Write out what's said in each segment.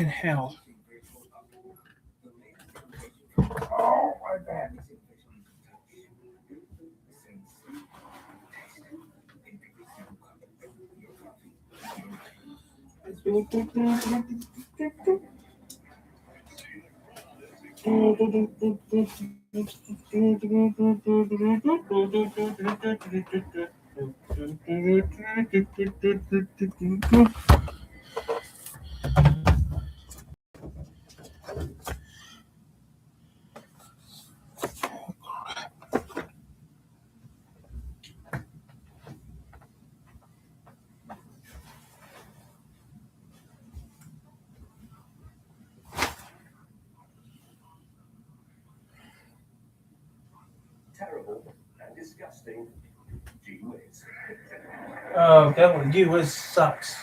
in hell? Oh, my bad. Terrible and disgusting. Gee whiz. Oh, definitely. Gee whiz sucks.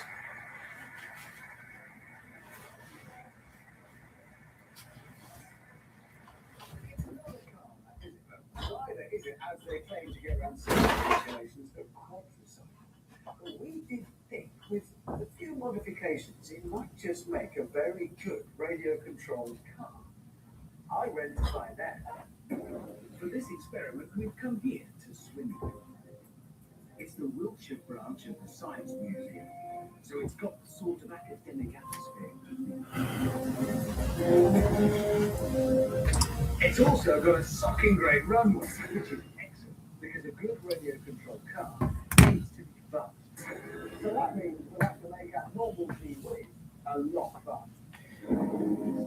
Neither is it as they claim to get around certain regulations of quadricycle. We did think with a few modifications it might just make a very good radio-controlled car. I went to find out. For this experiment, we've come here to Swindon. It's the Wiltshire branch of the Science Museum, so it's got the sort of academic atmosphere. It's also got a sucking great runway, which is excellent, because a good radio-controlled car needs to be fun. So that means we'll have to make our normal G-Whiz a lot fun.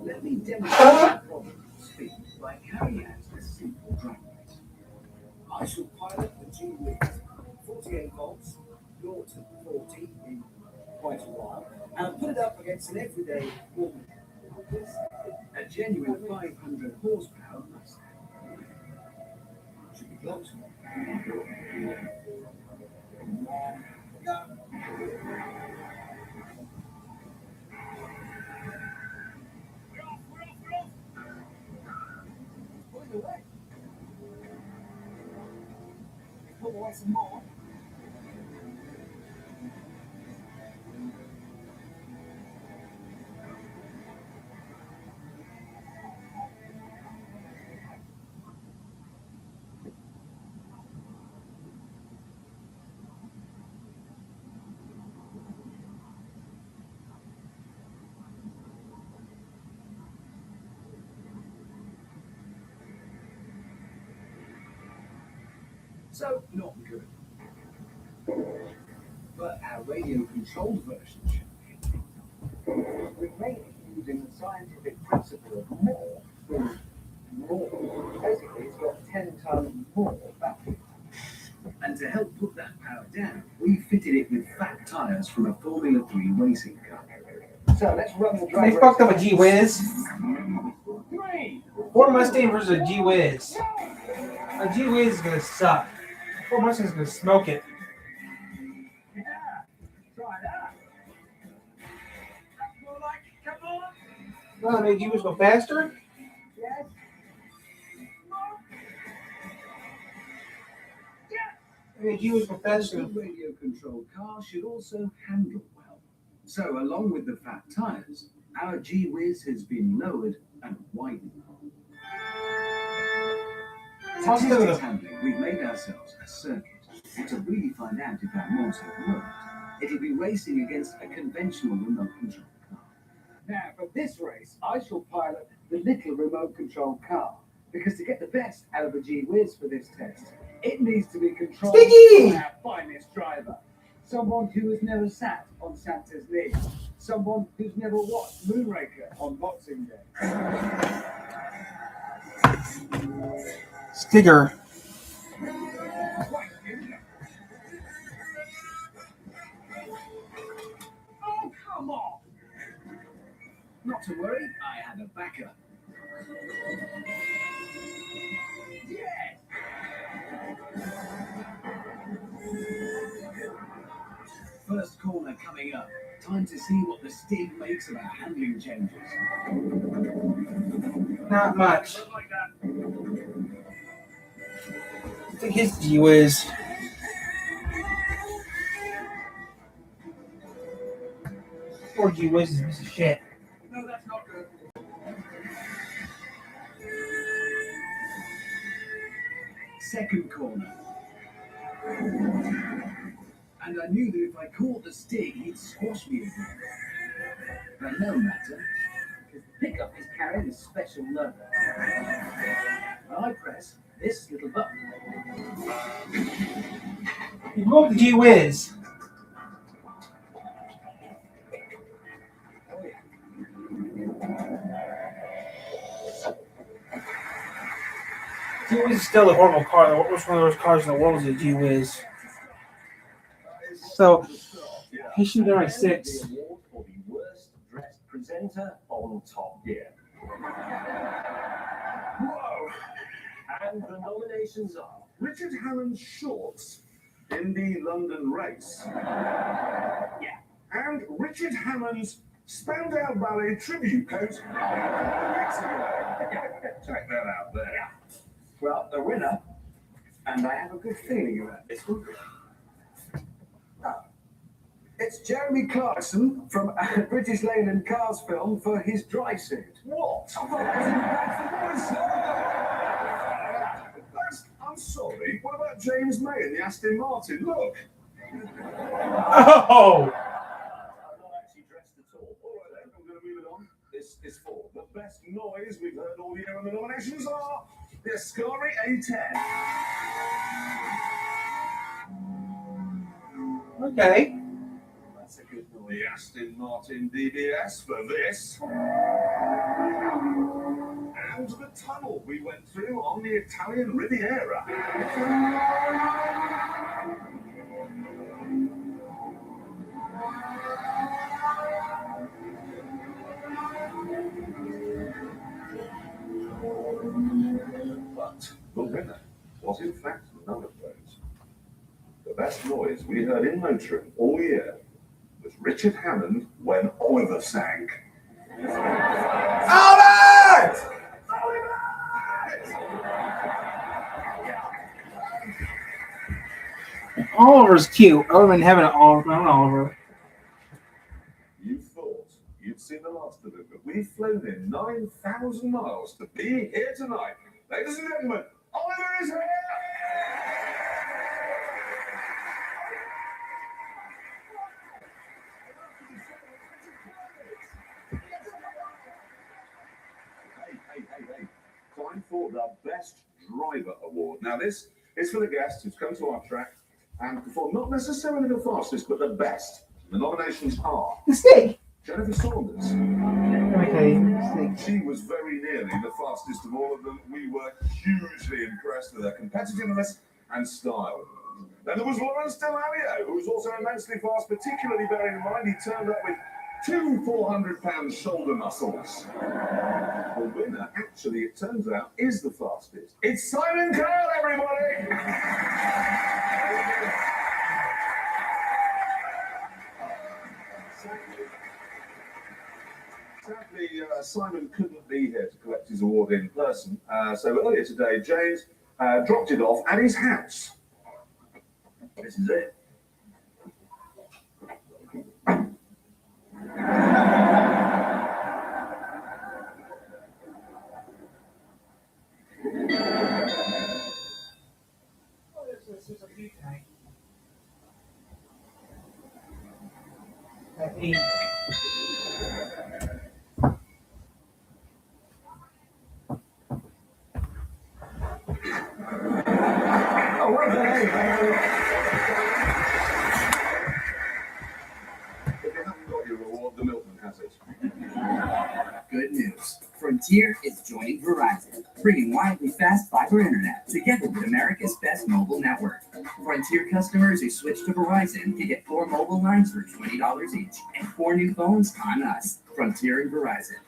Let me demonstrate the problem of speed by carrying out a simple drag race. I shall pilot the G-Whiz 48 volts, 0 to 40 in quite a while, and put it up against an everyday woman. A genuine 500 horsepower Mustang. Should be close. Pulling away. Pull away some more. So, not good. But our radio-controlled version should be. We've made it using the scientific principle of more for more. Basically, it's got 10 times more battery. And to help put that power down, we fitted it with fat tyres from a Formula 3 racing car. So let's run the drag They race. fucked up a Gee Whiz. 3. Ford Mustang versus a Gee Whiz. A Gee Whiz is gonna suck. Ford Mustang is gonna smoke it. Yeah, try that. More like, come on. No, they Gee Whiz go faster. Yes. They Gee Whiz go A faster. good radio-controlled car should also handle well. So, along with the fat tyres, our G-Whiz has been lowered and widened. To test its handling, we've made ourselves a circuit. And to really find out if our motor works, it'll be racing against a conventional remote-controlled car. Now, for this race, I shall pilot the little remote-controlled car, because to get the best out of the G-Whiz for this test, it needs to be controlled Sticky! by our finest driver. Someone who has never sat on Santa's knee. Someone who's never watched Moonraker on Boxing Day. Stigger. Right, here we go. Oh, come on! Not to worry, I have a backup. Yes! First corner coming up. Time to see what the Stig makes of our handling changes. Not much. Don't like that. I think his Gee Whiz. Ford Gee Whiz is a piece of shit. No that's not good. Second corner. And I knew that if I caught the stick, he'd squash me again. But no matter, because the pickup is carrying a special lever. I press this little button. You broke the Gee Whiz. Oh, yeah. Gee Whiz is still a horrible car. Which one of those cars in the world is a Gee Whiz? So, he should be like 6. The award for the worst dressed presenter on Top Gear. Whoa! And the nominations are Richard Hammond's shorts in the London race. Yeah. And Richard Hammond's Spandau Ballet tribute coat. Check that out there. Well, the winner, and I have a good feeling about this one. It's Jeremy Clarkson from British Lane and Cars film for his dry suit. What? I'm sorry. What about James May and the Aston Martin? Look. Oh! I'm not actually dressed at all. All right then, I'm going to move it on. This is for the best noise we've heard all year, and the nominations are the Ascari A10. Okay. That's a good noise. The Aston Martin DBS for this. And the tunnel we went through on the Italian Riviera. But the winner was in fact none of those. The best noise we heard in motoring all year was Richard Hammond when Oliver sank. Albert! Oliver's cute. I would have been having an Oliver. You thought you'd seen the last of it, but we've flown in 9,000 miles to be here tonight. Ladies and gentlemen, Oliver is here! Hey. Time for the Best Driver Award. Now, this is for the guest who's come to our track and performed not necessarily the fastest, but the best. The nominations are The stick. Jennifer Saunders. Okay, stick. She was very nearly the fastest of all of them. We were hugely impressed with her competitiveness and style. Then there was Lawrence Delalio, who was also immensely fast, particularly bearing in mind he turned up with 2 400-pound shoulder muscles. The winner, actually, it turns out, is the fastest. It's Simon Cowell, everybody! Sadly, Simon couldn't be here to collect his award in person, so earlier today, James dropped it off at his house. This is it. Good news. Frontier is joining Verizon, bringing widely fast fiber internet together with America's best mobile network. Frontier customers who switch to Verizon can get 4 mobile lines for $20 each and 4 new phones on us. Frontier and Verizon.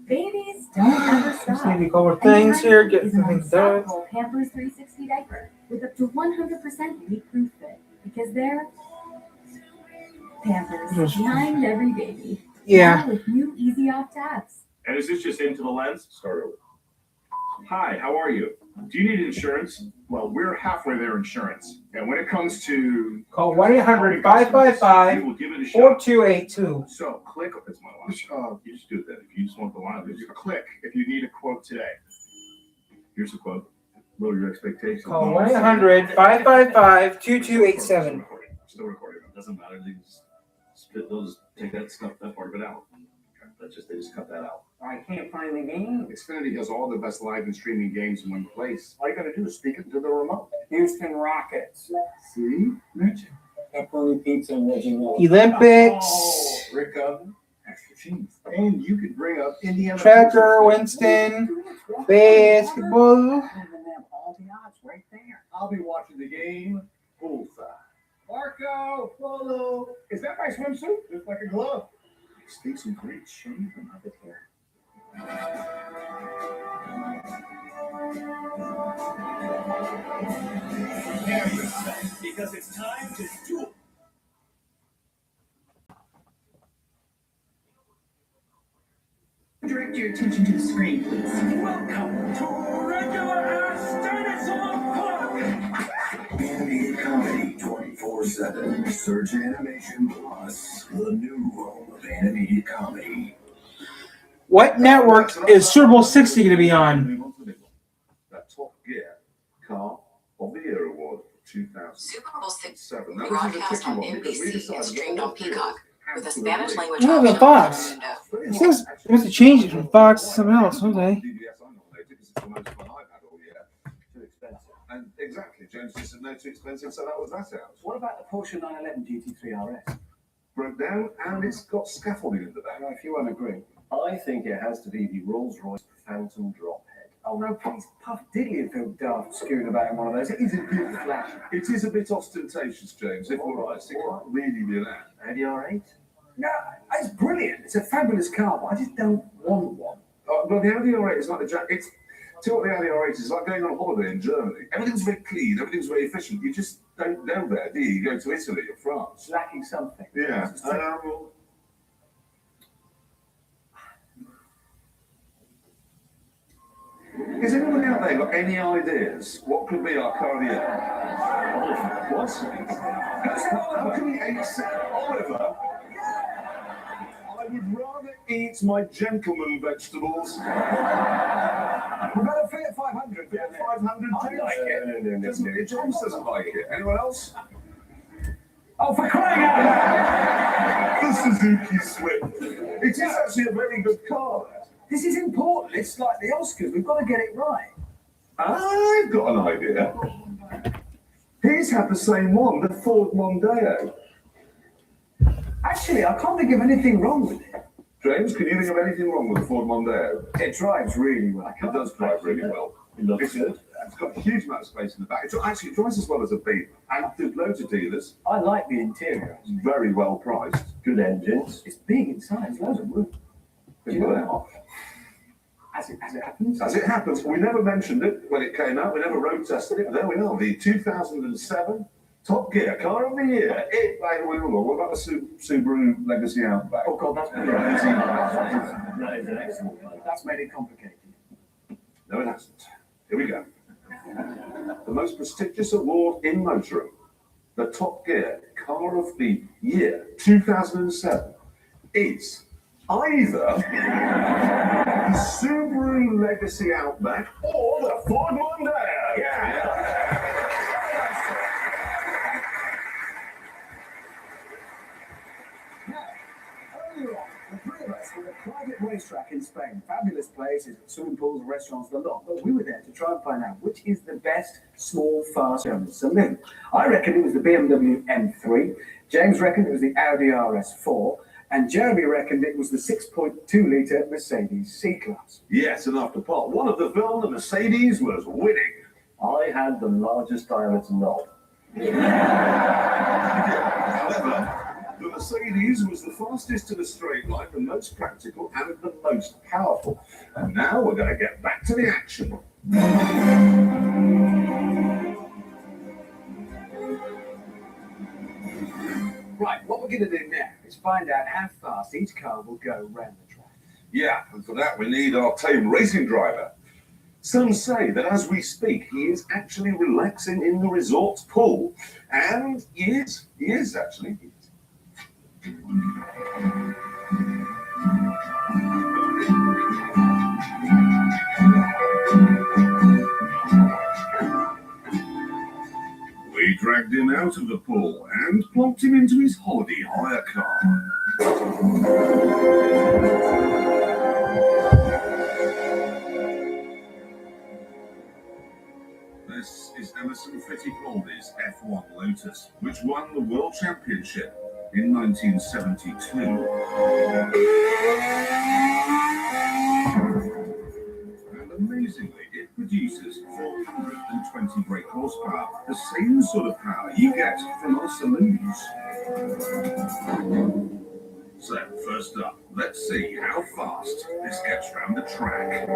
Babies don't ever Just stop. need to cover things here, get Is an things done. unstoppable Pampers 360 diaper with up to 100% leak-proof fit because they're Pampers Yes. behind every baby. Yeah. Now with new easy off tabs. And is this just into the lens? Sorry. Hi, how are you? Do you need insurance? Well, we're halfway there insurance. And when it comes to Call 1-800-555-4282. we will give it a shot. So click it's my watch. You just do it then. If you just want the line, you click if you need a quote today. Here's a quote. Lower your expectations. Call 1-800-555-2287. Still recording. Doesn't matter. They just split those, take that stuff, that part of it out. They just cut that out. I can't find the game. Xfinity has all the best live and streaming games in one place. All you gotta do is speak it to the remote. Houston Rockets. See? Magic. Pepperoni pizza and veggie rolls. Olympics. Oh, Rick Oven. Extra cheese. And you could bring up Indiana. Tracker Winston. Basketball. All the odds right there. I'll be watching the game poolside. Marco, Polo. Is that my swimsuit? Looks like a glove. Takes some great shade from of it here. Because it's time to do it. Direct your attention to the screen, please. Welcome to Regular Ass Dinosaur Park. Animated comedy 24/7. Search Animation Plus, the new home of animated comedy. What network is Super Bowl 60 going to be on? That Top Gear Car of the Year Award for 2007. Super Bowl 60 That was a broadcast tricky on one because we NBC decided and streamed all on three Peacock had with a to Spanish agree. language What option the Fox? on the window. It says it must have changed it from Fox to something else. Okay. DBS I nominated because it's the most fun I've had all year. Too expensive. And exactly, James just said no, too expensive, so that was that out. What about the Porsche 911 GT3 RS? Broke down and it's got scaffolding in the back. If you won't agree. I think it has to be the Rolls-Royce Phantom Drophead. Oh no, please, Puff Diddley would feel daft screwing about in one of those. It is a bit flashy. It is a bit ostentatious, James, if we're honest. It can't really be that. Audi R8? No, it's brilliant. It's a fabulous car, but I just don't want one. Well, the Audi R8 is like the Jack. It's to what the Audi R8 is like going on holiday in Germany. Everything's very clean, everything's very efficient. You just don't know there, do you? You go to Italy or France. It's lacking something. Yeah. Is anybody out there got any ideas what could be our car of the year? What? How can we Oliver? I would rather eat my gentleman vegetables. We've got a Fiat 500. Fiat 500 I like it. No. James doesn't like it. Anyone else? Oh, for crying out loud! The Suzuki Swift. It is actually a very good car. This is important. It's like the Oscars. We've got to get it right. I've got an idea. He's had the same one, the Ford Mondeo. Actually, I can't think of anything wrong with it. James, can you think of anything wrong with the Ford Mondeo? It drives really well. It does drive really well. It looks good. It's got a huge amount of space in the back. It actually drives as well as a Beamer. And there's loads of dealers. I like the interior. It's very well priced. Good engines. It's big inside. There's loads of room. Do you know what? As it happens. As it happens, we never mentioned it when it came out. We never road tested it. But there we are. The 2007 Top Gear Car of the Year. What about the Subaru Legacy Outback? Oh God, that's brilliant. That is an excellent one. That's made it complicated. No, it hasn't. Here we go. The most prestigious award in motoring, the Top Gear Car of the Year 2007, is either the Subaru Legacy Outback or the Ford Mondeo. Earlier on, the three of us were at a private racetrack in Spain. Fabulous places, swimming pools, restaurants, the lot. But we were there to try and find out which is the best small, fast German saloon. I reckon it was the BMW M3. James reckoned it was the Audi RS4. And Jeremy reckoned it was the 6.2-litre Mercedes C-Class. Yes, and after part one of the film, the Mercedes was winning. I had the largest diameter knob. However, the Mercedes was the fastest in a straight line, the most practical, and the most powerful. And now we're going to get back to the action. Right, what we're going to do now is find out how fast each car will go round the track. Yeah, and for that we need our tame racing driver. Some say that as we speak, he is actually relaxing in the resort's pool. And he is actually. We dragged him out of the pool and plonked him into his holiday hire car. This is Emerson Fittipaldi's F1 Lotus, which won the World Championship in 1972. And amazingly, it produces 420 brake horsepower, the same sort of power you get from our saloons. So, first up, let's see how fast this gets round the track.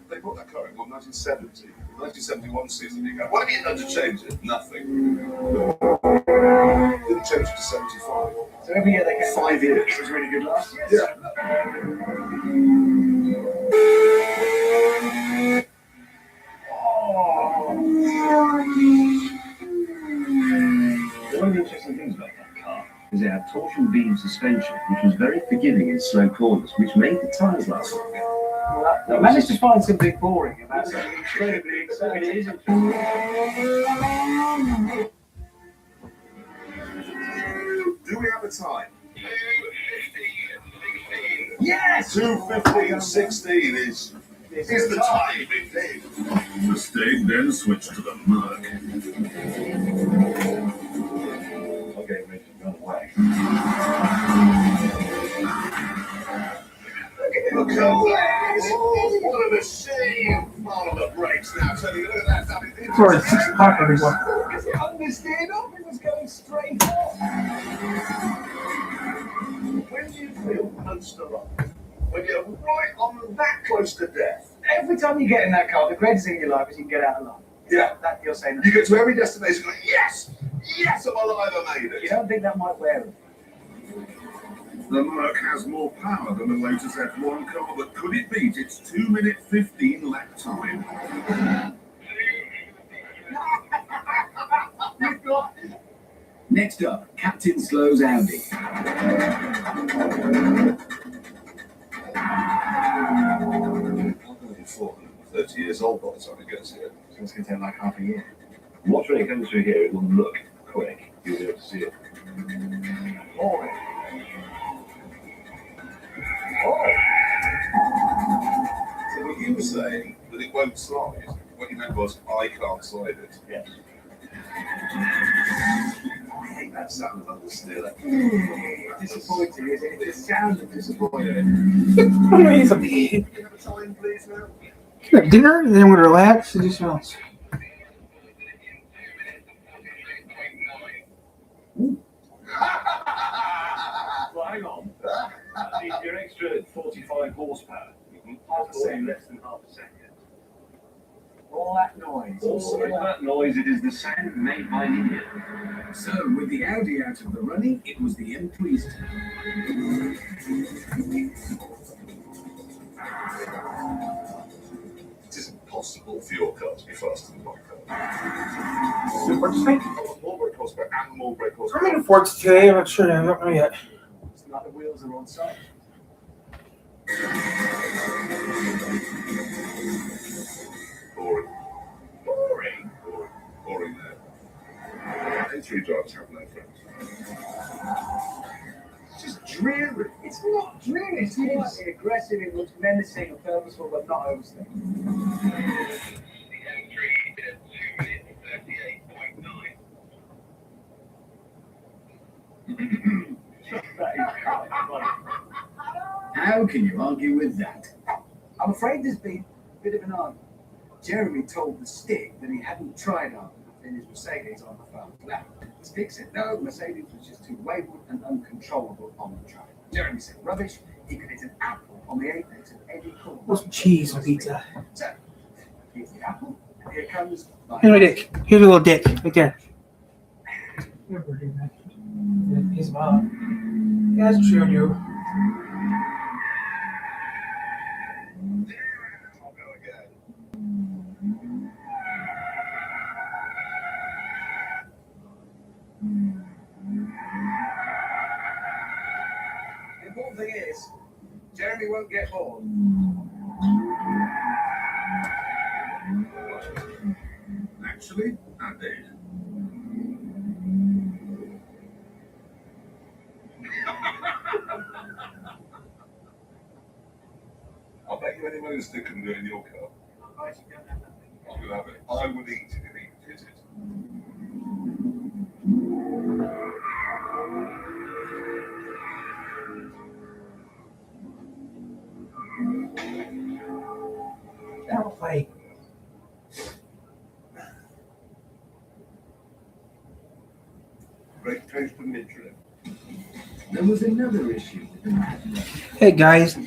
They brought that car in 1970. 1971 season, you go, what have you done to change it? Nothing. Didn't change it to 75. So every year they get 5 years. It was really good last year. Yeah. One of the interesting things about that car is it had torsion beam suspension, which was very forgiving in slow corners, which made the tyres last longer. I managed to find something boring about something incredibly exciting. It is interesting. Do we have a time? 2:15:16. Yes! 2:15:16 is the time, indeed. Mistake, then switch to the Merc. I'll get ready to run away. Look at that! What a machine! Follow the brakes now, Tony. Look at that. Sorry, it's 6 o'clock, everyone. Because it understeered off, it was going straight off. When do you feel most alive? When you're right on that close to death. Every time you get in that car, the greatest thing in your life is you can get out alive. Yeah. That you're saying. You get to every destination going, yes! Yes, I'm alive, I made You it. don't think that might wear it? The Merc has more power than the Lotus F1 car, but could it beat its 2-minute 15 lap time? You've got it. Next up, Captain Slow's Audi. I'm going to be 430 years old by the time it gets here. So it's going to take like half a year. Watch when it comes through here, it will look quick. You'll be able to see it. Boring. So what you were saying, that it won't slide, what you meant was, I can't slide it. Yes. I hate that sound of understeer. Disappointing, isn't it? It sounds disappointing. Amazing. Can you have a time, please, now? Can I have dinner and then I'm going to relax and do something else. Well, hang on. That means your extra 45 horsepower. Half a second. Less than half a second. All that noise. Also, that noise, it is the sound made by an idiot. So, with the Audi out of the running, it was the M3's turn. It is impossible for your car to be faster than my car. So what'd you say? More brake horsepower and more brake I'm horsepower. in Forts today. I'm not sure. I don't know yet. It's like the wheels are on site. Boring. Boring? Boring. Boring there. A3 drivers have no friends. It's just dreary. It's not dreary. It's slightly aggressive. It looks menacing and purposeful, but not overstated. How can you argue with that? I'm afraid there's been a bit of an argument. Jeremy told the Stick that he hadn't tried hard enough in his Mercedes on the front lap. The Stick said no, Mercedes was just too wayward and uncontrollable on the track. Jeremy said rubbish, he could hit an apple on the apex of any corner. What's cheese on pizza? So, here's the apple, Here comes my Here's my dick. Here's a little dick right there. He's mom. Yeah, that's true, you. I'll go again. The important thing is, Jeremy won't get bored. Actually, I did. I'll bet you any money stick can go in your car. You have it. I would eat it if he fit it. That'll fight. Great taste of midtrip. There was another issue with the map. Hey guys.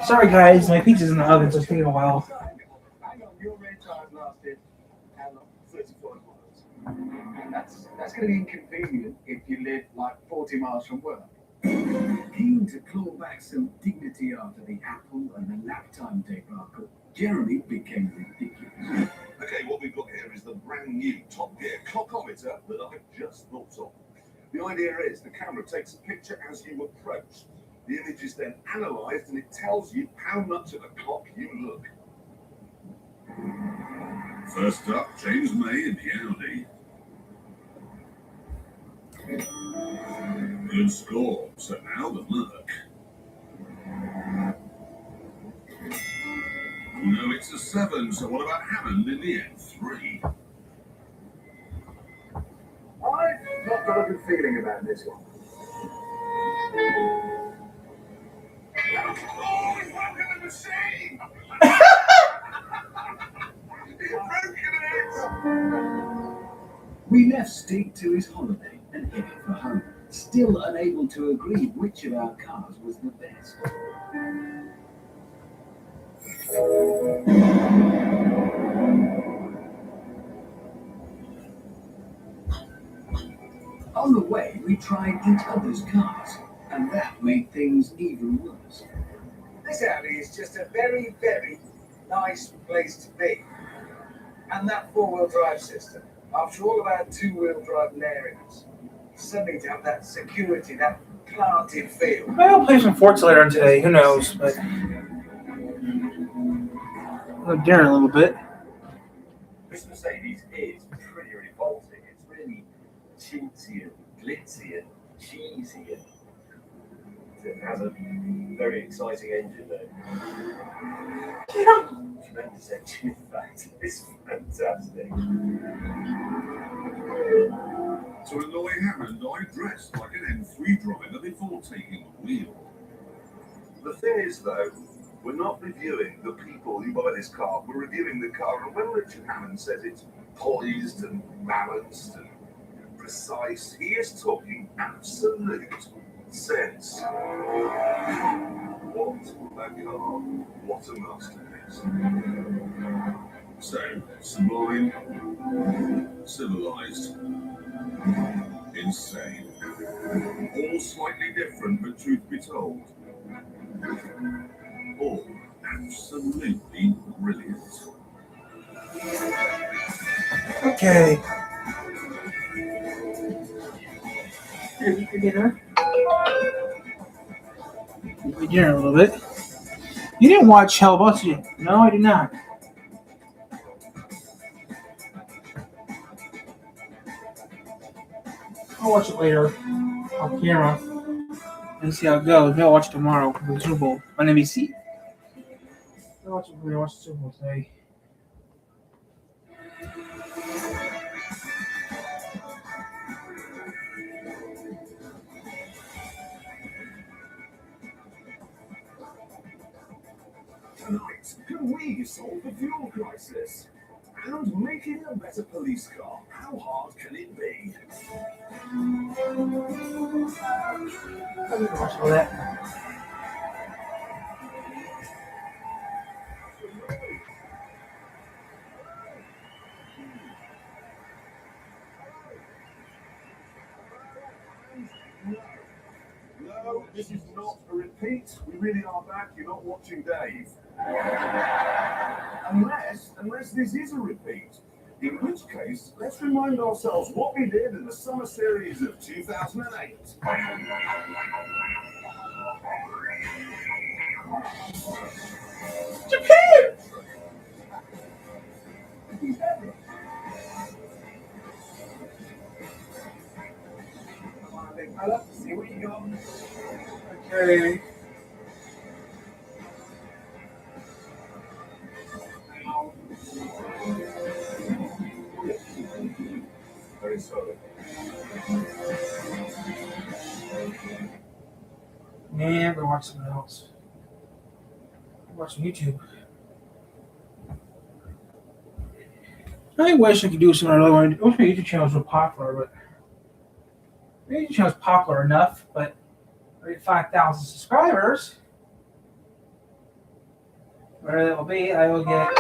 Sorry guys, my pizza's in the oven, so it's taking a while. Hang on, your red tires lasted how long? 35 miles. That's going to be inconvenient if you live like 40 miles from work. Keen to claw back some dignity after the Apple and the lap time debacle, Jeremy became ridiculous. Okay, what we've got here is the brand new Top Gear clockometer that I've just thought of. The idea is the camera takes a picture as you approach. The image is then analysed and it tells you how much of a clock you look. First up, James May in the Audi. Good score. So now the Merc. No, it's a 7. So what about Hammond in the M3? I've not got a good feeling about this one. Oh, he's broken the machine! He's broken it! We left Steve to his holiday and headed for home, still unable to agree which of our cars was the best. On the way, we tried each other's cars, and that made things even worse. This Audi is just a very, very nice place to be. And that four-wheel drive system, after all of our two-wheel drive lariness, suddenly to have that security, that planted feel. Maybe I'll play some Forza later on today. Who knows? But I'll dinner in a little bit. This Mercedes is pretty revolting. It's really chintzy and glitzy and cheesy, and it has a very exciting engine though. Tremendous engine, in fact. It's fantastic. To annoy Hammond, I dressed like an M3 driver before taking the wheel. The thing is, though, we're not reviewing the people who buy this car. We're reviewing the car. And when Richard Hammond says it's poised and balanced and precise, he is talking absolute sense. What a car. What a masterpiece. So, sublime, civilized, insane. All slightly different, but truth be told, all absolutely brilliant. Okay. Eat your dinner. Eat your dinner a little bit. You didn't watch Hellboy, did you? No, I did not. I'll watch it later on camera and see how it goes. Maybe I'll watch it tomorrow for the Super Bowl on NBC. I'll watch the Super Bowl today. Tonight, can we solve the fuel crisis? And making a better police car, how hard can it be? I'll watch all that. This is not a repeat. We really are back. You're not watching Dave. Unless this is a repeat. In which case, let's remind ourselves what we did in the summer series of 2008. Japan! Come on, big fella. See where you go. Okay. Very sorry. Man, I'm gonna watch something else. Watch some YouTube. I wish I could do something I really wanted. I wish my YouTube channel was more popular, but my YouTube channel is popular enough, but I get 5,000 subscribers. Whatever that will be, I will get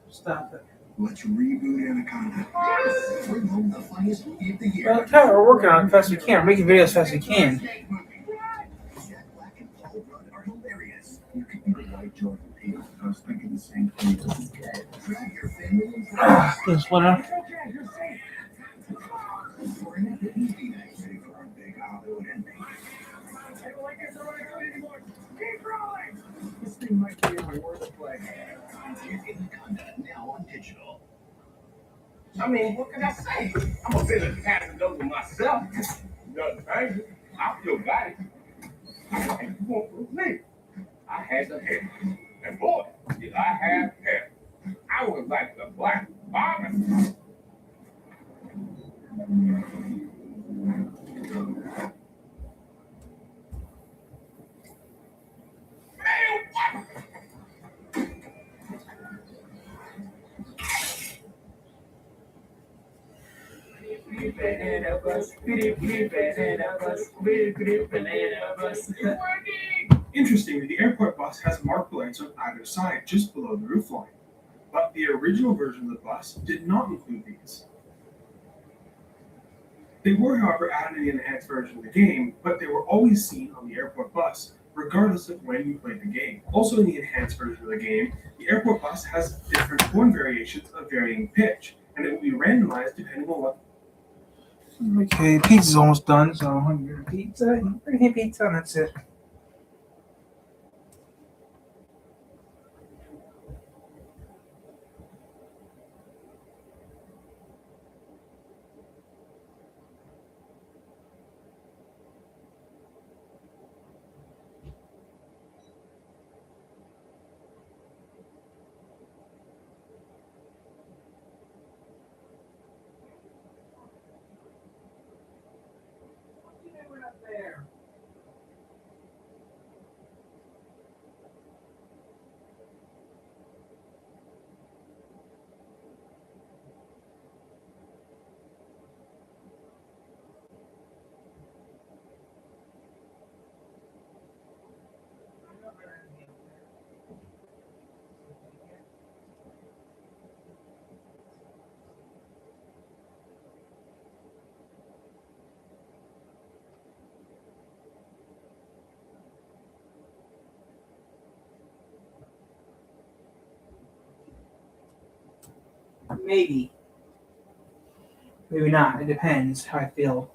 stop it. Let's reboot Anaconda. Bring home the funniest movie of the year. Well, kind of, we're working on it as fast as we can. We're making videos as fast as we can. Jack Black and Paul Rudd are hilarious. You could be the white Jordan Peele. I was thinking the same thing. Drag your family and friends. This one, We're in a good movie night, ready for our big Hollywood ending. This thing might be in my word of play. Anaconda, now on digital. I mean, what can I say? I'm a bit of passenger myself. Nothing crazy. I feel bad. And you won't prove me. I had the hair. And boy, did I have hair. I was like the Black Barber. Interestingly, the airport bus has marked lights on either side, just below the roofline. But the original version of the bus did not include these. They were, however, added in the enhanced version of the game, but they were always seen on the airport bus, regardless of when you played the game. Also in the enhanced version of the game, the airport bus has different horn variations of varying pitch, and it will be randomized depending on what. Okay, pizza's almost done, so I'm gonna get pizza, bring pizza, and that's it. Maybe. Maybe not. It depends how I feel.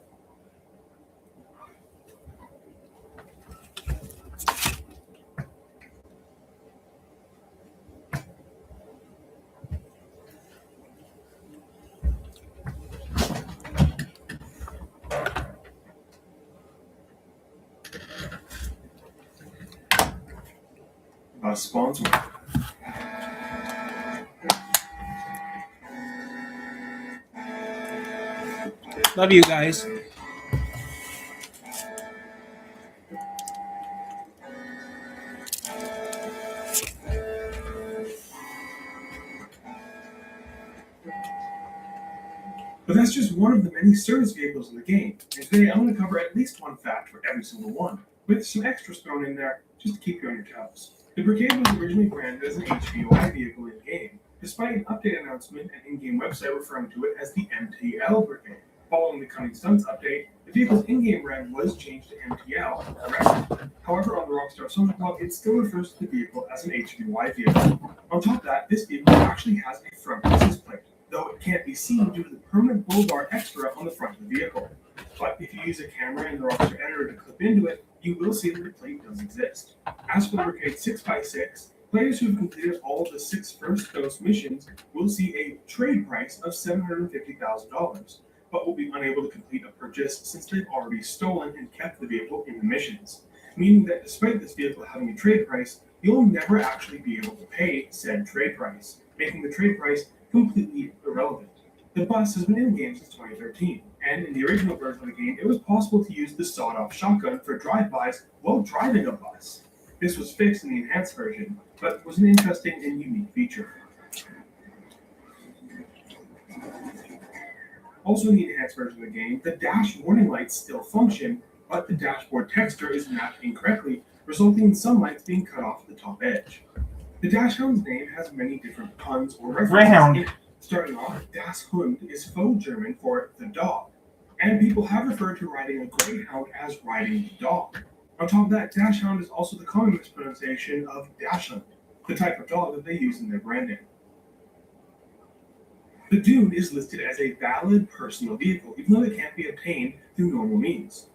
Sponsor. Love you guys. But that's just one of the many service vehicles in the game. And today I'm going to cover at least one fact for every single one, with some extras thrown in there just to keep you on your toes. The Brigade was originally branded as an HVOI vehicle in-game, despite an update announcement and in-game website referring to it as the MTL Brigade. Following the Coming Stunts update, the vehicle's in-game red was changed to MTL, red. However, on the Rockstar Social Club, it still refers to the vehicle as an HVY vehicle. On top of that, this vehicle actually has a front license plate, though it can't be seen due to the permanent Boulevard extra on the front of the vehicle. But if you use a camera in the Rockstar editor to clip into it, you will see that the plate does exist. As for the Brigade 6x6, players who have completed all of the 6 first Ghost missions will see a trade price of $750,000, but will be unable to complete a purchase since they've already stolen and kept the vehicle in the missions. Meaning that despite this vehicle having a trade price, you'll never actually be able to pay said trade price, making the trade price completely irrelevant. The bus has been in-game since 2013, and in the original version of the game, it was possible to use the sawed-off shotgun for drive-bys while driving a bus. This was fixed in the enhanced version, but was an interesting and unique feature. Also in the enhanced version of the game, the dash warning lights still function, but the dashboard texture is mapped incorrectly, resulting in some lights being cut off at the top edge. The Dachshund's name has many different puns or references. Greyhound. Starting off, Das Hund is Faux German for the dog, and people have referred to riding a greyhound as riding the dog. On top of that, Dachshund is also the common mispronunciation of Dachshund, the type of dog that they use in their branding. The Dune is listed as a valid personal vehicle, even though it can't be obtained through normal means.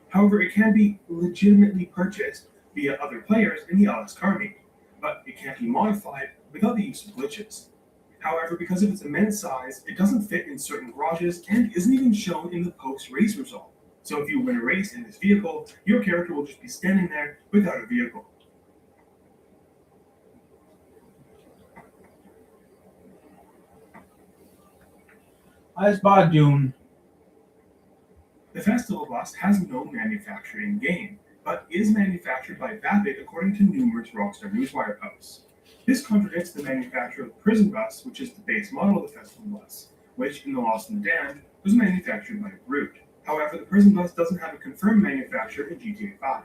However, it can be legitimately purchased via other players in the LS car meet, but it can't be modified without the use of glitches. However, because of its immense size, it doesn't fit in certain garages and isn't even shown in the post-race result. So if you win a race in this vehicle, your character will just be standing there without a vehicle. Let's buy Dune. The Festival Bus has no manufacturer in game, but is manufactured by Vapid according to numerous Rockstar Newswire posts. This contradicts the manufacturer of the Prison Bus, which is the base model of the Festival Bus, which, in The Lost and the Damned, was manufactured by Brute. However, the Prison Bus doesn't have a confirmed manufacturer in GTA 5.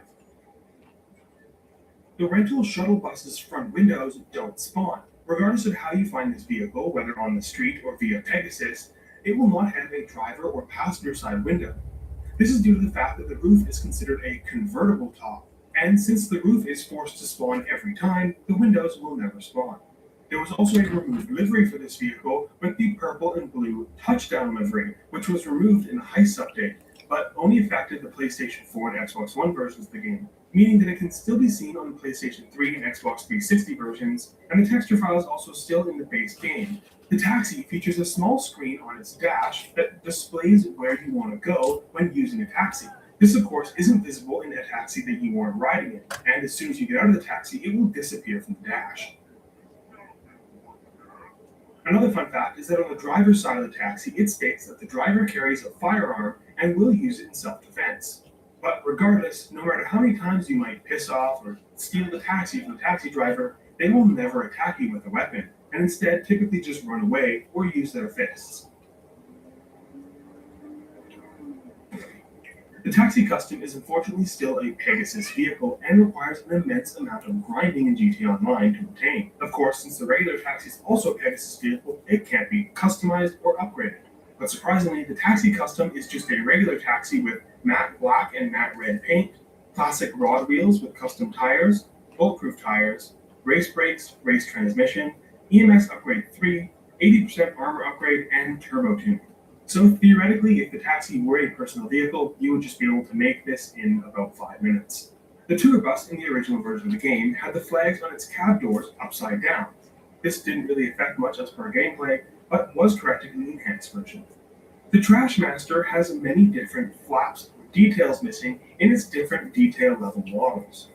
The rental shuttle bus's front windows don't spawn. Regardless of how you find this vehicle, whether on the street or via Pegasus, it will not have a driver or passenger side window. This is due to the fact that the roof is considered a convertible top, and since the roof is forced to spawn every time, the windows will never spawn. There was also a removed livery for this vehicle with the purple and blue touchdown livery, which was removed in the Heist update, but only affected the PlayStation 4 and Xbox One versions of the game, meaning that it can still be seen on the PlayStation 3 and Xbox 360 versions, and the texture file is also still in the base game. The taxi features a small screen on its dash that displays where you want to go when using a taxi. This, of course, isn't visible in a taxi that you aren't riding in, and as soon as you get out of the taxi, it will disappear from the dash. Another fun fact is that on the driver's side of the taxi, it states that the driver carries a firearm and will use it in self-defense. But regardless, no matter how many times you might piss off or steal the taxi from the taxi driver, they will never attack you with a weapon, and instead typically just run away or use their fists. The Taxi Custom is unfortunately still a Pegasus vehicle and requires an immense amount of grinding in GTA Online to obtain. Of course, since the regular taxi is also a Pegasus vehicle, it can't be customized or upgraded. But surprisingly, the Taxi Custom is just a regular taxi with matte black and matte red paint, classic rod wheels with custom tires, bulletproof tires, race brakes, race transmission, EMS upgrade 3, 80% armor upgrade, and turbo tuning. So theoretically, if the taxi were a personal vehicle, you would just be able to make this in about 5 minutes. The tour bus in the original version of the game had the flags on its cab doors upside down. This didn't really affect much as per gameplay, but was corrected in the enhanced version. The Trashmaster has many different flaps with details missing in its different detail level models.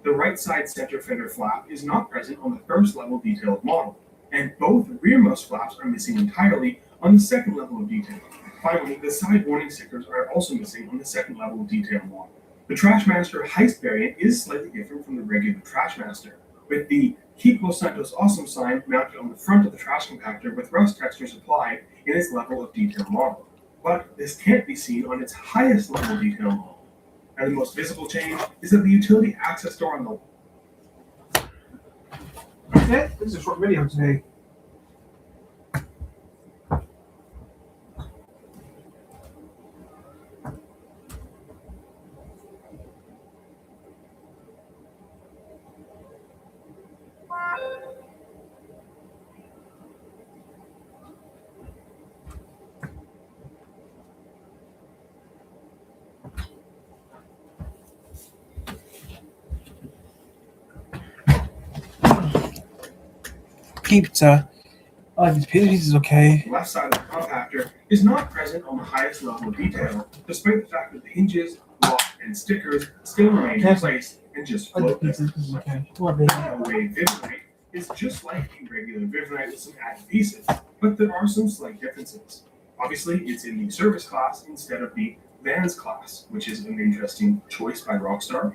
The right side center fender flap is not present on the first level detailed model, and both rearmost flaps are missing entirely on the second level of detail. Finally, the side warning stickers are also missing on the second level of detail model. The Trashmaster Heist variant is slightly different from the regular Trashmaster, with the Keep Los Santos Awesome sign mounted on the front of the trash compactor with rust textures applied in its level of detail model. But this can't be seen on its highest level detail model. And the most visible change is that the utility access door on the Okay, this is a short video today. pizza. I like this pizza. Pizza's okay. The left side of the compactor is not present on the highest level of detail, despite the fact that the hinges, lock, and stickers still remain in place and just I like float the there. pizza. This is okay. What big? No Way Vivinite is just like a regular Vivinite with some added pieces, but there are some slight differences. Obviously, it's in the service class instead of the Vans class, which is an interesting choice by Rockstar.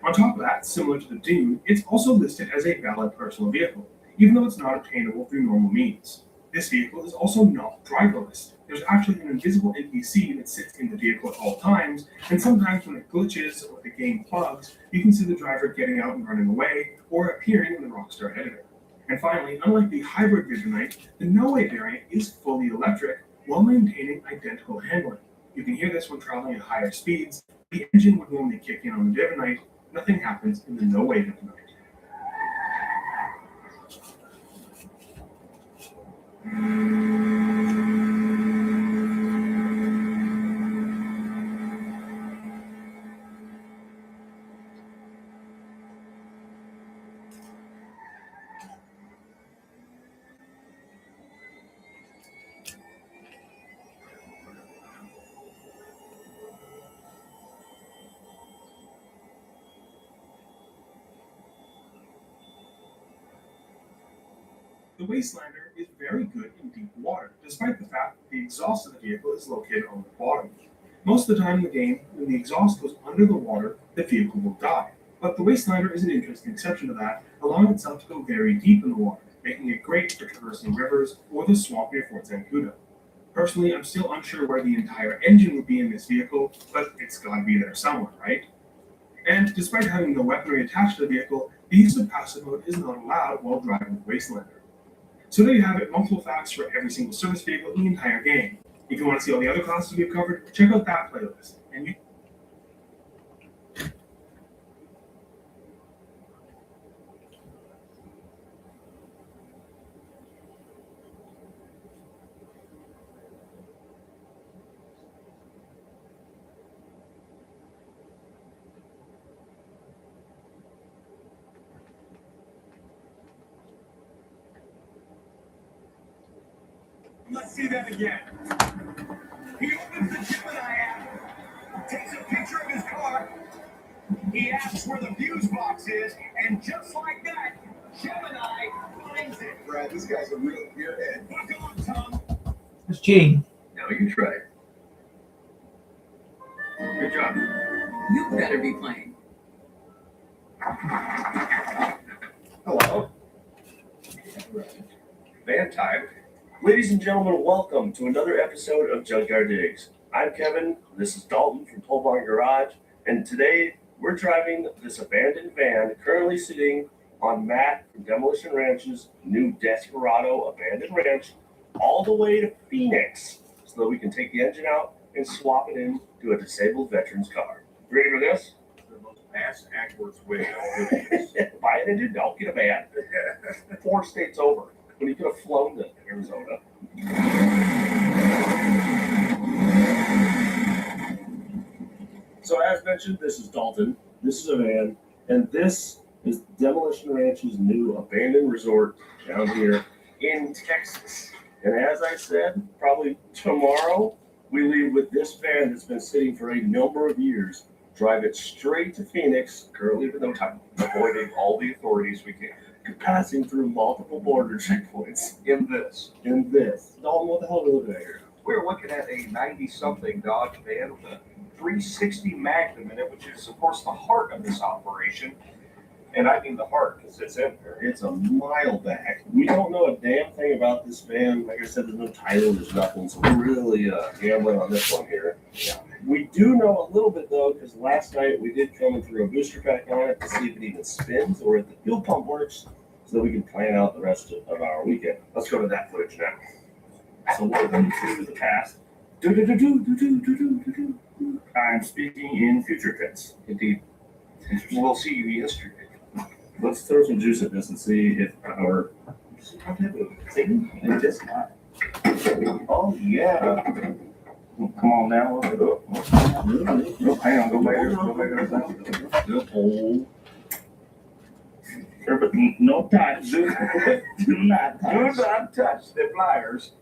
On top of that, similar to the Dune, it's also listed as a valid personal vehicle, even though it's not obtainable through normal means. This vehicle is also not driverless. There's actually an invisible NPC that sits in the vehicle at all times, and sometimes when it glitches or the game bugs, you can see the driver getting out and running away, or appearing in the Rockstar editor. And finally, unlike the hybrid Visionite, the No Way variant is fully electric while maintaining identical handling. You can hear this when traveling at higher speeds. The engine would normally kick in on the Divinite. Nothing happens in the No Way Divinite. The Wastelander is very good in deep water, despite the fact that the exhaust of the vehicle is located on the bottom. Most of the time in the game, when the exhaust goes under the water, the vehicle will die. But the Wastelander is an interesting exception to that, allowing itself to go very deep in the water, making it great for traversing rivers or the swamp near Fort Zancudo. Personally, I'm still unsure where the entire engine would be in this vehicle, but it's gotta be there somewhere, right? And despite having no weaponry attached to the vehicle, the use of passive mode is not allowed while driving the Wastelander. So there you have it, multiple facts for every single service vehicle in the entire game. If you want to see all the other classes we've covered, check out that playlist. And you Let's see that again. He opens the Gemini app, takes a picture of his car, he asks where the fuse box is, and just like that, Gemini finds it. Brad, this guy's a real gearhead. Buckle up, Tom. It's cheating. Now you try. Good job. You better be playing. Hello. Van time. Ladies and gentlemen, welcome to another episode of Junkyard Digs. I'm Kevin, this is Dalton from Pole Barn Garage, and today we're driving this abandoned van currently sitting on Matt from Demolition Ranch's new Desperado abandoned ranch all the way to Phoenix so that we can take the engine out and swap it in to a disabled veteran's car. Ready for this? The most ass-backwards way of doing this. Buy an engine, don't get a van. 4 states over. When you could have flown to Arizona. So as mentioned, this is Dalton, this is a van, and this is Demolition Ranch's new abandoned resort down here in Texas. And as I said, probably tomorrow, we leave with this van that's been sitting for a number of years, drive it straight to Phoenix, currently with no time, avoiding all the authorities we can. Passing through multiple border checkpoints In this, Dalton, what the hell are we looking at here? we're looking at a 90-something Dodge van with a 360 Magnum in it, which is, of course, the heart of this operation. And I mean the heart because it's in there. It's a mile back. We don't know a damn thing about this van. Like I said, there's no title, there's nothing, so we're really gambling on this one here. Yeah. We do know a little bit though, because last night we did come through a booster pack on it to see if it even spins or if the fuel pump works, so that we can plan out the rest of our weekend. Let's go to that footage now. So welcome to the past. I'm speaking in future tense. Indeed. We'll see you yesterday. Let's throw some juice at this and see if our Oh, yeah. come on now. Hang on, go back here. Oh. Sure, but no time. Do not touch the pliers.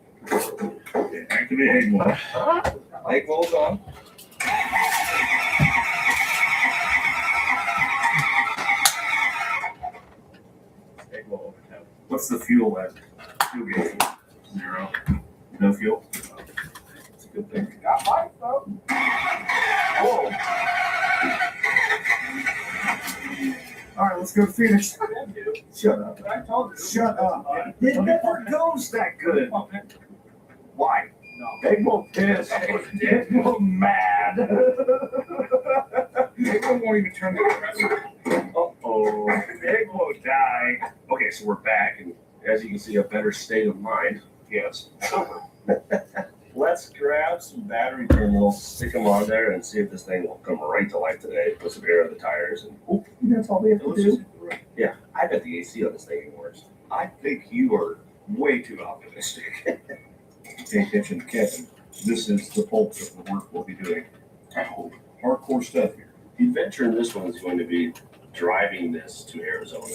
Activate egg wall. Egg rolls on. Egg roll overtime. What's the fuel at? Fuel gauge. 0. No fuel? It's a good thing. Got life though. Whoa. All right, let's go to Phoenix. Shut up. I told you. Shut up. It never goes that good. Why? Egg roll pissed. Egg roll mad. Egg roll won't even turn the compressor. Uh-oh. Egg roll die. Okay, so we're back, and as you can see, a better state of mind. Yes. Let's grab some battery terminals, stick them on there, and see if this thing will come right to life today. Put some air on the tires, and oop, that's all we have to do. Yeah, I bet the AC on this thing even works. I think you are way too optimistic. Pay attention, Kevin. This is the bulk of the work we'll be doing. I hope. Hardcore stuff here. The adventure in this one is going to be driving this to Arizona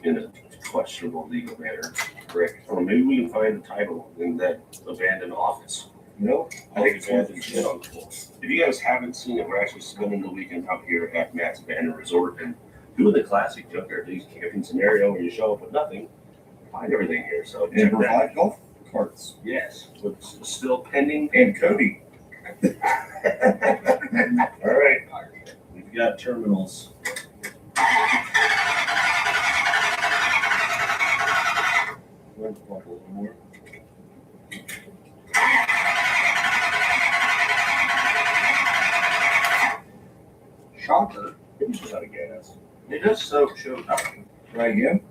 in a questionable legal manner. Correct. Or maybe we can find the title in that abandoned office. You know, I think it's abandoned shit on the floor. If you guys haven't seen it, we're actually spending the weekend out here at Matt's Abandoned Resort and doing the classic junkyard lease camping scenario where you show up with nothing, find everything here. So And check that. provide golf carts. Yes, it's still pending. And Cody. All right, we've got terminals. Let's pump a little more. Shocker. It's just out of gas. It does show nothing. Try again.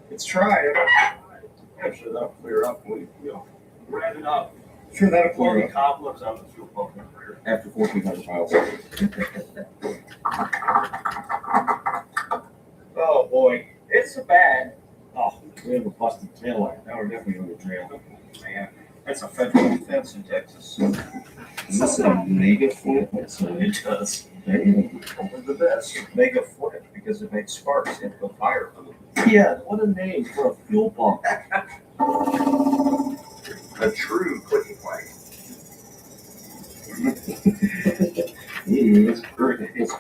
It's trying. I'm sure that'll clear up when we rev it up. Sure, that'll Before clear the up cobwebs out of the fuel pump in the rear. after 1,400 miles. Oh boy, it's so bad. Oh, we have a busted tail light. Now we're definitely going to jail. Man, that's a federal offense in Texas. Is this a mega flip? So it does. Damn. Only the best. Mega flip because it makes sparks and go fire from them. Yeah, what a name for a fuel pump. A true quickie plank. It's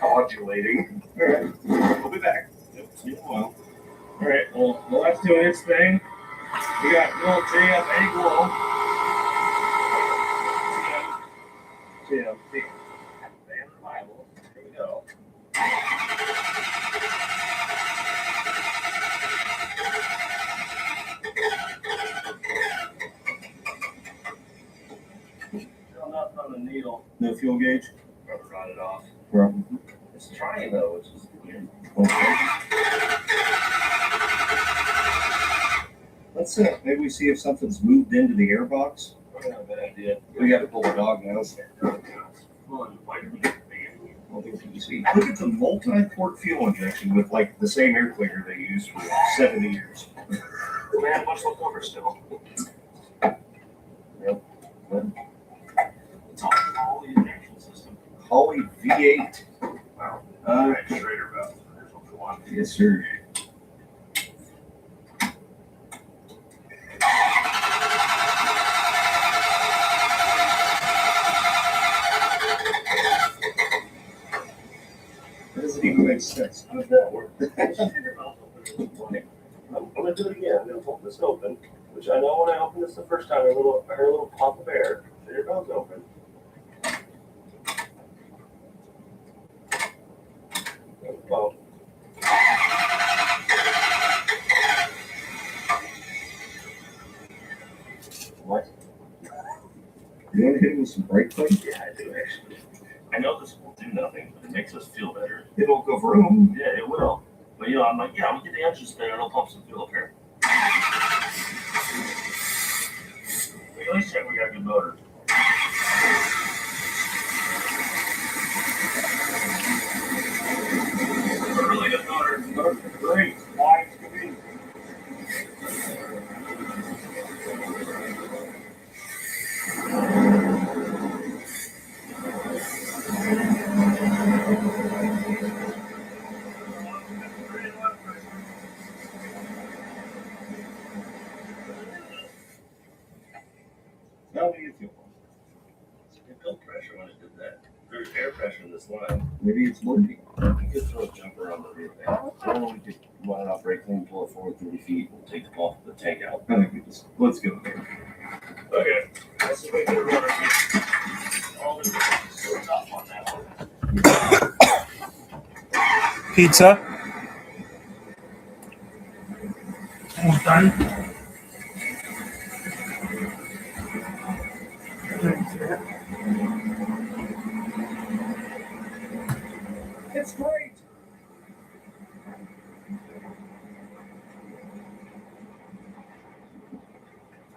modulating. All right, we'll be back. Yep, see you in a while. All right, well, that's doing its thing. We got little JF egg roll. JF, and Bible. Here we go. Still nothing on the needle. No fuel gauge? Probably rotted off. Probably. It's trying though, which is weird. Okay. Let's maybe we see if something's moved into the airbox. I don't have a bad idea. We got to pull the dog now. Fun, like, Look at the multi-port fuel injection with like the same air cleaner they used for 70 years. we have much left over still. Yep. It's all the injection system. Holley V8. Wow. Uh, Schrader valve. There's one for one. yes, sir. That doesn't even make sense. How does that work? Schrader valve opener. I'm gonna do it again. I'm gonna hold this open, which I know when I opened this the first time, I heard a little pop of air. Schrader valve's open. Well, what? You want to hit it with some brake plates? Yeah, I do actually. I know this will do nothing, but it makes us feel better. It'll go vroom. Yeah, it will. But I'm like, yeah, I'm gonna get the engine spinner and it'll pump some fuel up here. At least check we got a good motor. Maybe it's windy. You could throw a jumper on the rear end. Or we could run it off brake clean, pull it forward 30 feet, and take the tank out. I think we just, let's go there. Okay, that's the way to run it. All the so tough on that one. Pizza. Almost done. It's great.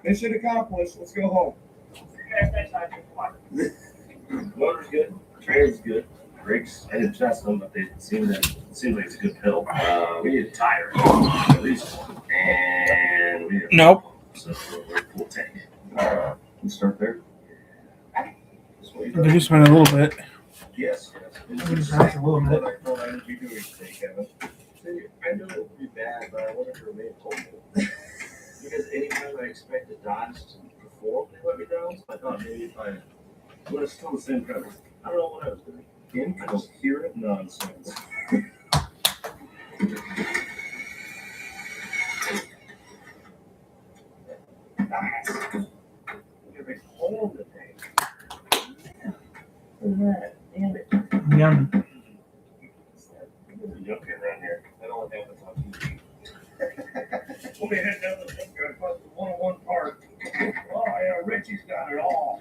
Mission accomplished. Let's go home. Motor's good, trailer's good, brakes, I didn't test them, but they seem like it's a good pill. We need a tire, at least, and we need a Nope. so we're full tank. Let's start there. They just went a little bit. Yes. Just a little bit. I thought I would be doing today, Kevin. I knew it would be bad, but I wanted to remain hopeful. Because anytime I expected Dodge to perform, they let me down. So I thought maybe if I, but it's still the same premise. I don't know what I was doing. Incoherent nonsense. Nice. You're big hole in the tank. Look at that. Damn it. Yum. There's a yuck around here. I don't want that on TV. We'll be heading down the bunker across the 101 park. Oh, yeah, Richie's got it all.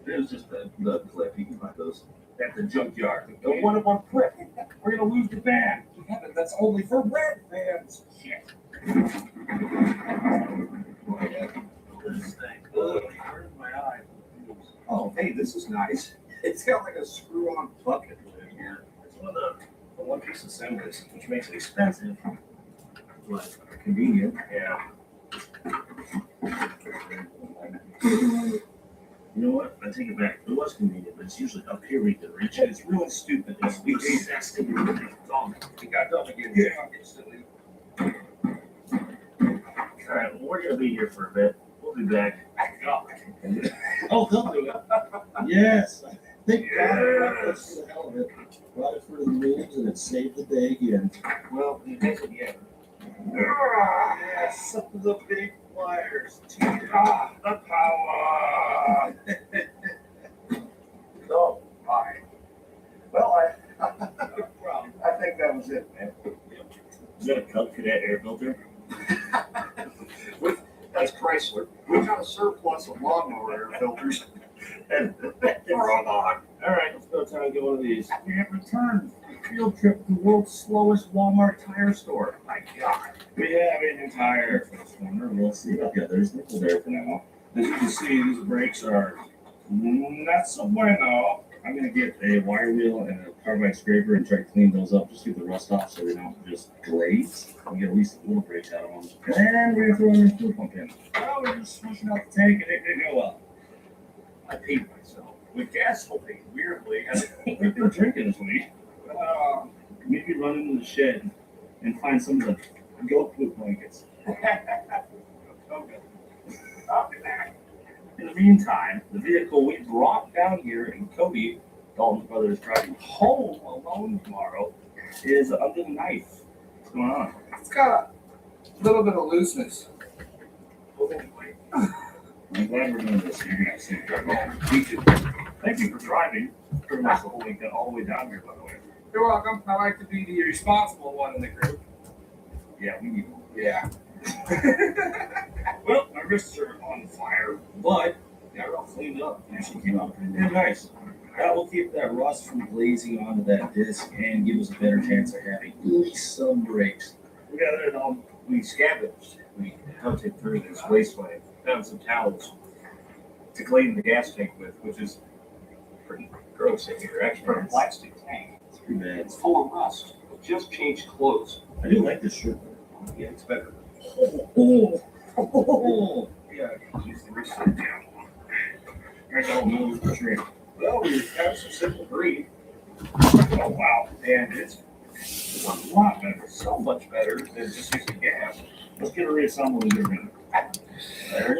It was just the clip. You can find those. At the junkyard. The 101 clip. We're going to lose the van. Yeah, but that's only for red fans. Shit. Where's my eye? Oh, hey, this is nice. It's got like a screw-on bucket in here. It's one of the one piece assemblies, which makes it expensive. But convenient. Yeah. You know what? I take it back. It was convenient, but it's usually up here we can reach it. It's really stupid. It's recessing. It got done again. Yeah, instantly. All right, well, we're gonna be here for a bit. We'll be back. Oh, they'll do it. Yes. Thank God. Yes. That's the hell of it. Brought it for the news and it saved the day again. Well, you guys again. Yes, some of the big wires. The power. Oh, hi. Well, I think that was it, man. Is that a Cub Cadet air filter? That's Chrysler. We've got a surplus of lawnmower air filters. Wrong on. All right, let's go try and get one of these. We have returned a field trip to the world's slowest Walmart tire store. My God. We have a new tire for this corner. We'll see about the others. Nickel there for now. As you can see, these brakes are not so bueno. I'm going to get a wire wheel and a carbide scraper and try to clean those up, just get the rust off so they don't just glaze. We get at least a little brakes out of them. And we're going to throw in a fuel pump in. Well, we're just switching out the tank and it didn't go well. I peed myself with gasoline, weirdly. We've been drinking this week. Maybe run into the shed and find some of the goat poop blankets. Okay. I'll be back. In the meantime, the vehicle we brought down here, and Cody, Dalton's brother, is driving home alone tomorrow, is under the knife. What's going on? It's got a little bit of looseness. Well, anyway, I'm glad we're doing this. You're going to have to safe drive home. me too. Thank you for driving pretty much the whole weekend, all the way down here, by the way. You're welcome. I like to be the responsible one in the group. Yeah, we need one. Yeah. Well, my wrists are on fire, but got it all cleaned up. It actually came out pretty damn nice. That will keep that rust from glazing onto that disc and give us a better chance of having at least some brakes. We got it all. We scavenged. We hunted through this wasteland, found some towels to clean the gas tank with, which is pretty gross in here. Actually, for a plastic tank. It's pretty bad. It's full of rust. We just changed clothes. I do like this shirt. Yeah, it's better. Oh, Yeah, I can use the wrist down. I don't know for sure. Well, we have some simple green. Oh, wow. And it's a lot better, so much better than just using gas. Let's get a reassemble and get rid of it. There it